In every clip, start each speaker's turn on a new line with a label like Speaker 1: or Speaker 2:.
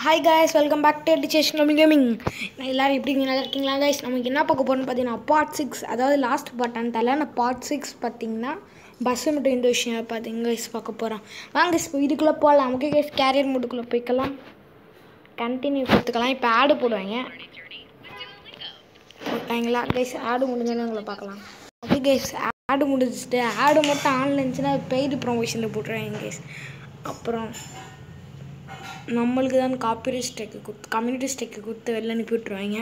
Speaker 1: Hi guys, welcome back to educational gaming. நான் எல்லோரும் எப்படி நல்லா இருக்கீங்களா guys? நமக்கு என்ன பார்க்க போகிறோன்னு பார்த்தீங்கன்னா பார்ட் 6, அதாவது லாஸ்ட் பார்ட்டான்னு தெரியல. நான் பார்ட் 6 பார்த்தீங்கன்னா பஸ்ஸு மட்டும் இந்த விஷயம் பார்த்தீங்க guys பார்க்க போகிறோம். வாங்க இப்போ இதுக்குள்ளே போகலாம். ஓகே guys, கேரியர் மூட்டுக்குள்ளே போய்க்கலாம், கண்டினியூ கொடுத்துக்கலாம். இப்போ ஆடு போடுவாங்க, போட்டாங்களா கைஸ்? ஆடு முடிஞ்சோன்னு உங்களை பார்க்கலாம். ஓகே கைஸ், ஆடு முடிச்சுட்டு ஆடு மட்டும் ஆன்லைன் இருந்துச்சுன்னா பெய்டு ப்ரொமோஷனில் போட்டுருவாங்க கைஸ். அப்புறம் நம்மளுக்கு தான் காப்பிரைட் ஸ்ட்ரைக்கு கொடுத்து கம்யூனிட்டி ஸ்ட்ரைக்கு கொடுத்து வெளில அனுப்பி விட்ருவாங்க.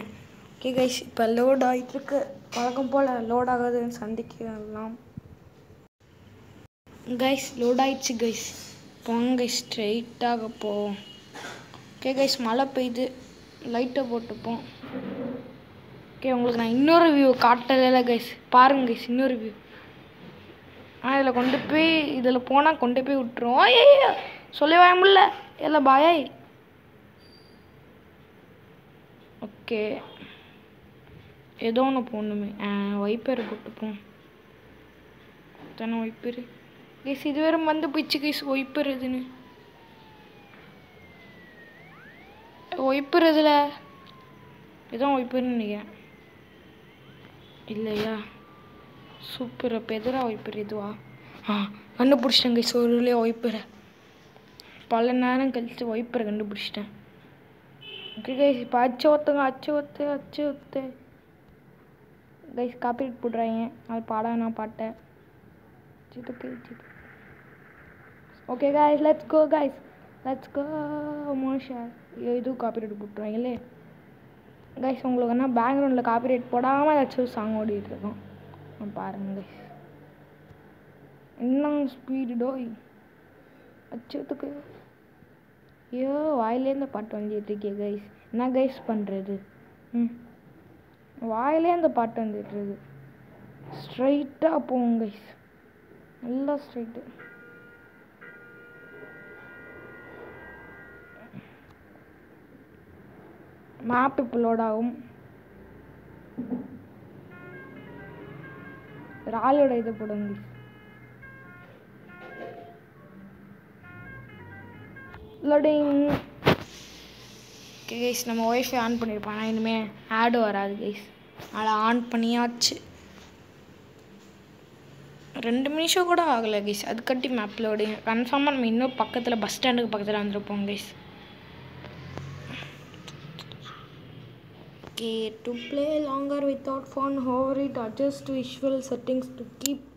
Speaker 1: ஓகே கைஸ், இப்போ லோட் ஆகிட்டுருக்கு. வழக்கம் போல் லோட் ஆகாதுன்னு சந்திக்கலாம் கைஸ். லோட் ஆகிடுச்சு கைஸ். போங்க கைஸ், ஸ்ட்ரைட்டாக போவோம். ஓகே கைஸ், மழை பெய்யுது, லைட்டை போட்டுப்போம். ஓகே, உங்களுக்கு நான் இன்னொரு வியூ காட்டல கைஸ், பாருங்க கைஸ், இன்னொரு வியூ. இதில் கொண்டு போய் இதில் போனால் கொண்டு போய் விட்டுருவோம். ஐயோ சொல்லி வாங்க முடியல, எல்லாம் பாய். ஓகே, ஏதோ ஒன்று போடணுமே, வைப்பர் போட்டுப்போம். தானே வைப்பர் கைஸ், இது வேறு வந்து போயிடுச்சு கைஸ். வைப்பர் இதுன்னு வைப்பர் இதில் எதுவும் வைப்பர்னு நினைக்கிறேன். இல்லையா? சூப்பர். அப்போ எதிரா வைப்பர் இதுவா? கண்டுபிடிச்சிட்டேன் கைஸ், ஒரு இல்லையா வைப்பரை. பல நேரம் கழித்து வைப்பரை கண்டுபிடிச்சிட்டேன். ஓகே கைஸ், இப்போ அச்சு ஒத்து கைஸ் காப்பிரைட் போடுறாங்க. அது பாடானா பாட்டேன். Okay guys, let's go guys, let's go மோஷா. இதுவும் காப்பிரைட் போட்டுருவாங்களே கைஸ். உங்களுக்கு என்ன பேக்ரவுண்டில் காப்பிரைட் போடாமல் ஏதாச்சும் சாங் ஓடிட்டு இருக்கோம் பாருங்க கைஸ். இன்னும் ஸ்பீடு டோய் அச்சுத்துக்கு. ஐயோ, வாயிலேருந்து பாட்டு வந்துட்டுருக்கே கைஸ். என்ன கைஸ் பண்ணுறது? வாயிலே அந்த பாட்டு வந்துட்டுருக்கு. ஸ்ட்ரைட்டாக போங்க கைஸ், நல்லா ஸ்ட்ரைட்டு. மேப் இப்போ லோட் ஆகும். ராலியோட இதை போடுங்க கைஸ். லோடிங். ஓகே கைஸ், நம்ம ஒய்ஃபை ஆன் பண்ணியிருப்போம். ஆனால் இனிமேல் ஆடு வராது கைஸ், அதை ஆன் பண்ணியாச்சு. 2 நிமிஷம் கூட ஆகலை கைஸ், அது கட்டி மேப் லோடிங். கன்ஃபார்மாக நம்ம இன்னும் பக்கத்தில் பஸ் ஸ்டாண்டுக்கு பக்கத்தில் வந்துருப்போம் guys. Okay, to play longer without phone hover it adjust visual settings to keep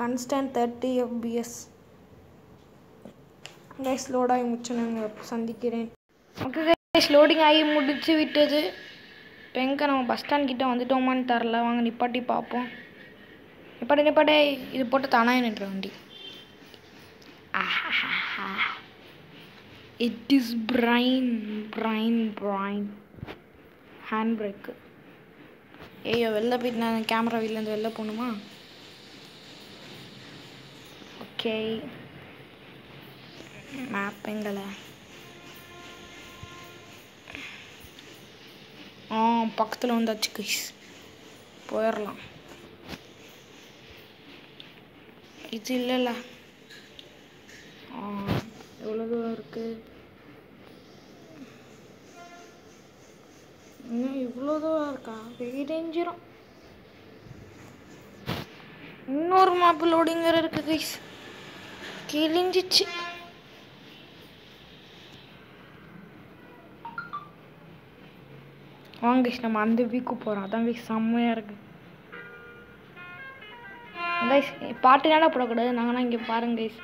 Speaker 1: constant 30 fps. Guys, லோடாகி முடிச்சு நான் சந்திக்கிறேன். ஓகே கைஸ், லோடிங் ஆகி முடிச்சு விட்டது. இப்போ எங்கே நம்ம பஸ் ஸ்டாண்ட் கிட்டே வந்துட்டோமான்னு தரல. வாங்க நிப்பாட்டி பார்ப்போம். நிப்பாட்டே இது போட்டு தானே நின்ற வண்டி. It is brain hand brake. ஐயோ, வெளில போயிட்டு நான் கேமரா வீட்டிலேருந்து வெளில போகணுமா? ஓகே, மேப் எங்களை பக்கத்தில் வந்தாச்சு கைஸ், போயிடலாம். இது இல்லைல்ல, எவ்வளோ தூரம் இருக்குது? இன்னும் இவ்வளோ தூரம் இருக்கா? வெயிடேஞ்சிரும். இன்னொரு மேப் லோடிங் வேறு இருக்குது கைஸ், கிழிஞ்சிச்சு. வாங்க கைஸ், நம்ம அந்த வீக்கு போகிறோம். அதான் கைஸ் செம்மையாக இருக்குது கைஸ். பாட்டு ஏன்னா போடக்கூடாது, நாங்கன்னா இங்கே பாருங்க கைஸ்.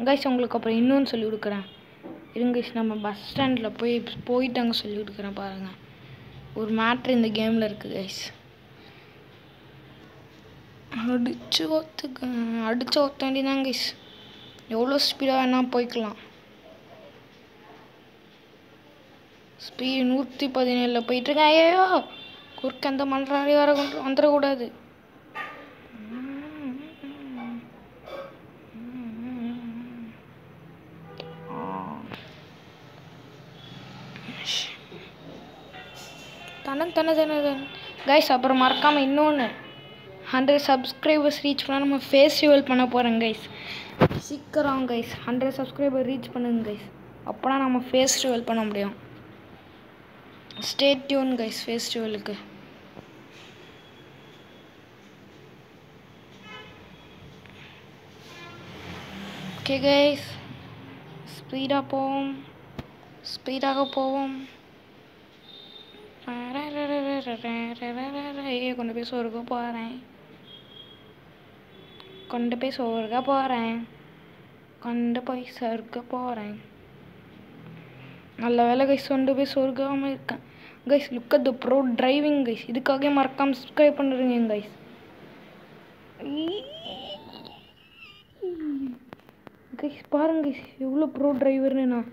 Speaker 1: கைஸ், உங்களுக்கு அப்புறம் இன்னொன்று சொல்லி கொடுக்குறேன் இருங்க கைஸ். நம்ம பஸ் ஸ்டாண்டில் போயிட்டு அங்கே சொல்லி கொடுக்குறேன் பாருங்கள். ஒரு மேட்ரு இந்த கேமில் இருக்குது கைஸ். அடிச்சு ஒத்த வேண்டியதான் கைஸ். எவ்வளோ ஸ்பீடாக வேணால் போய்க்கலாம். ஸ்பீடு 117 போயிட்டுருக்கேன். ஐயோ, குறுக்க அந்த மன்றாடி வர வந்துடக்கூடாது. தன கைஸ், அப்புறம் மறக்காமல் இன்னொன்று 100 சப்ஸ்கிரைபர்ஸ் ரீச் பண்ணால் நம்ம ஃபெஸ்டிவல் பண்ண போகிறோம் கைஸ். சீக்கிரம் கைஸ் 100 சப்ஸ்கிரைபர் ரீச் பண்ணுங்க கைஸ். அப்போனா நம்ம ஃபெஸ்டிவல் பண்ண முடியும். ஸ்டே டியூன் கைஸ் ஃபெஸ்டிவலுக்கு. ஓகே கைஸ், ஸ்பீடாக போவோம். கொண்டு போய் சொர்க்க போகிறேன். நல்ல வேலை கைஸ், கொண்டு போய் சொர்க்காமல் இருக்கேன் guys. Look at the bro driving guys. இதுக்காக மறக்காமல் சப்ஸ்கிரைப் பண்ணுறீங்க கைஸ். கைஸ் பாருங்க கைஸ், எவ்வளோ ப்ரோ டிரைவர்னு. நான்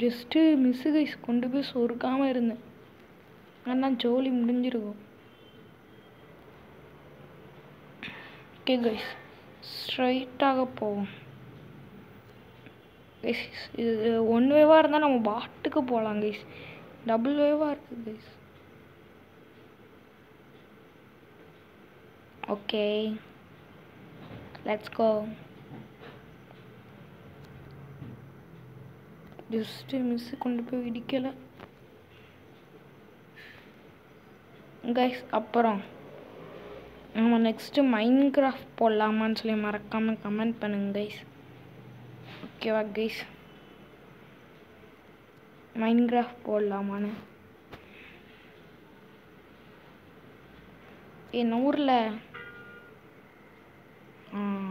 Speaker 1: ஜஸ்ட்டு மிஸ்ஸு கைஸ், கொண்டு போய் சொருக்காமல் இருந்தேன். ஆனால் ஜோலி முடிஞ்சிருக்கும். ஓகே கைஸ், ஸ்ட்ரைட்டாக போவோம் கைஸ். இது 1 வேவாக இருந்தால் நம்ம பாட்டுக்கு போகலாம் கைஸ். டபுள் வேவாக இருக்குது guys. Okay let's go. Just miss கொண்டு போய் இடிக்கலை கைஸ். அப்புறம் நம்ம நெக்ஸ்ட்டு மைன்கிராஃப்ட் போடலாமான்னு சொல்லி மறக்காமல் கமெண்ட் பண்ணுங்க கைஸ். ஓகேவா கைஸ், மைன்கிராஃப்ட் போடலாமான்னு. என் ஊரில்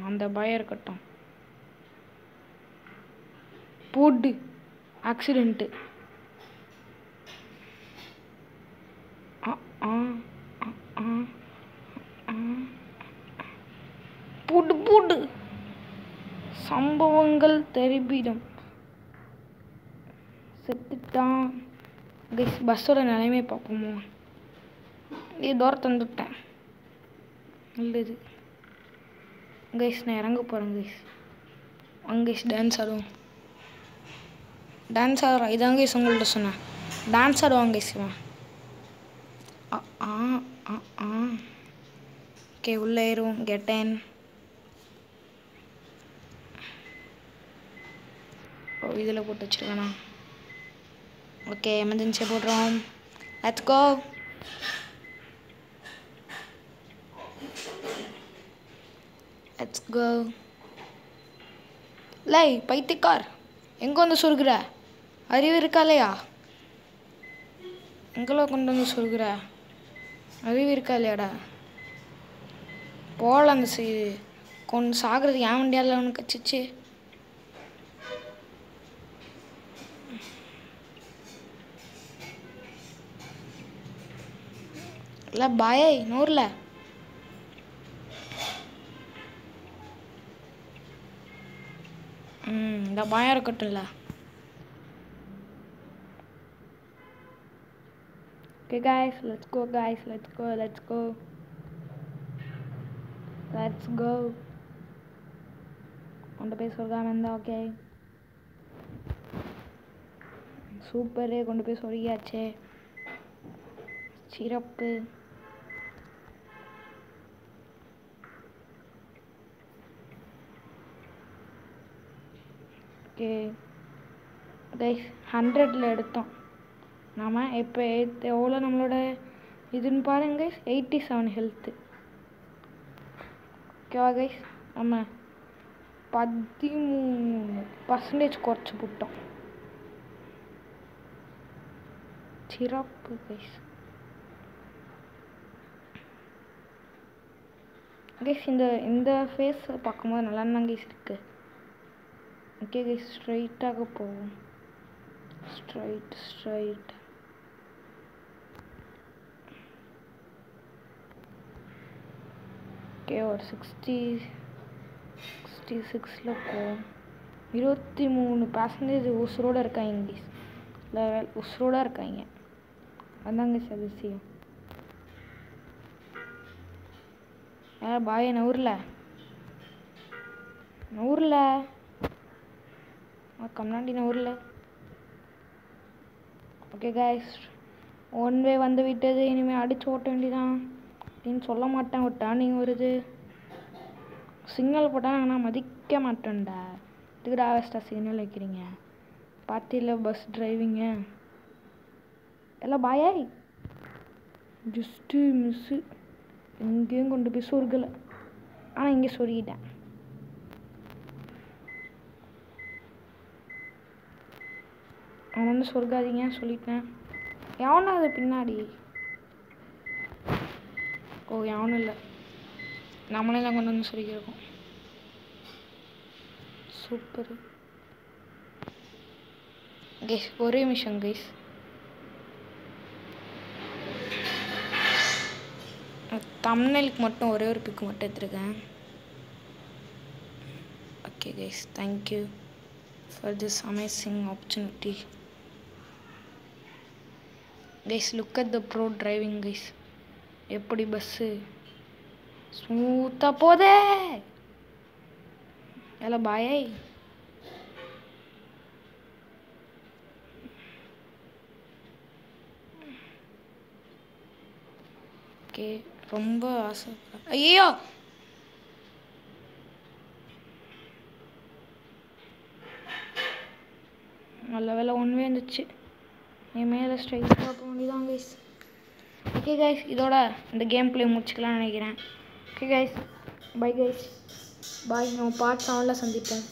Speaker 1: அந்த பயம் இருக்கட்டும். போடு ஆக்சிடெண்ட்டு. போடு சம்பவங்கள் தெரிவிடும். செத்துட்டான் கைஸ். பஸ்ஸோட நிலைமையை பார்ப்போமோ. தூரத்தை வந்துவிட்டேன். நல்லது கைஸ், நான் இறங்க போகிறேன் கைஸ். வாங்க கைஸ், டான்ஸ் ஆடுவோம். டான்ஸ் ஆடுறோம். இதாங்க கைஸ் உங்கள்கிட்ட சொன்னேன், டான்ஸ் ஆடுவாங்க கைஸ். ஓகே, உள்ளே ஏறுவோம். கெட்டன் இதில் போட்டு வச்சுருக்கேண்ணா. ஓகே, எமர்ஜென்சியாக போடுறோம். Let's go. லை பைத்தியக்கார், எங்கே வந்து சொருகிற? அறிவு இருக்கா இல்லையா? எங்கெல்லாம் கொண்டு வந்து சொருகிற? அறிவு இருக்கா இல்லையாடா? போகல அந்த கொண்டு சாகிறது. ஏன் வண்டியால் ஒன்று கச்சிச்சு. இல்லை பாய் நூறில் இந்த பயம் இருக்கட்டும். இல்லை okay guys, let's go guys, let's go. கொண்டு போய் சொல்லாம இருந்தா. ஓகே சூப்பரே, கொண்டு போய் சொல்லியாச்சே. சிறப்பு. ஓகே கைஸ், 100ல் எடுத்தோம் நாம். இப்போ எவ்வளோ நம்மளோட இதுன்னு பாருங்க கைஸ், 87 ஹெல்த்து. ஓகேவா கைஸ், நம்ம 13% குறைச்சி போட்டோம். சிறப்பு கைஸ். கைஸ் இந்த ஃபேஸ் பார்க்கும்போது நல்லா தான் கைஸ் இருக்குது. ஓகே கைஸ், ஸ்ட்ரைட்டாக போவோம். ஸ்ட்ரைட். ஓகே, ஒரு 66ல் போவோம். 23% உசுரோடு இருக்காங்க கைஸ். இல்லை உசுரோடு இருக்காங்க. அதாங்க சார் விஷயம். பாய் நூறில் கம்னாண்டி நூறில். ஓகே கைஸ், 1 வே வந்து விட்டது. இனிமேல் அடிச்சு ஓட்ட வேண்டியதான். அப்படின்னு சொல்ல மாட்டேன். ஒரு டர்னிங் வருது, சிக்னல் போட்டால் நான் மதிக்க மாட்டேன்டா. இதுக்குடா வேஸ்ட்டா சிக்னல் வைக்கிறீங்க? பார்த்தில பஸ் டிரைவிங்க எல்லாம் பாயாய். ஜஸ்ட்டு மிஸ்ஸு, எங்கேயும் கொண்டு போய் சொருகலை. ஆனால் இங்கே சொருகிட்டேன். அவன் வந்து சொருகாதீங்க சொல்லிட்டேன். எவனா அது பின்னாடி? ஓ எவனும் இல்லை, நம்மளே தான் கொண்டு வந்து சொருகிருக்கோம். Super guys. ஒரே நிமிஷம் கைஸ். தம்ப்நெயிலுக்கு மட்டும் ஒரே ஒரு பிக்கு மட்டும் எடுத்துருக்கேன். Okay guys, thank you for this amazing opportunity guys. Look at the bro driving guys. எப்படி பஸ்ஸு ஸ்மூத்தாக போதே. எல்லாம் பாயை. ஓகே, ரொம்ப ஆசை. ஐயோ நல்ல வேலை ஒன்றுவே இருந்துச்சு. என் மேலே ஸ்ட்ரைட்டாக போக வேண்டியதான் கைஸ். ஓகே கைஸ், இதோட இந்த கேம் பிளே முடிச்சுக்கலாம்னு நினைக்கிறேன். ஓகே கைஸ், பை கைஸ், பாய். நம்ம பார்ட் 7ல் சந்திப்போம்.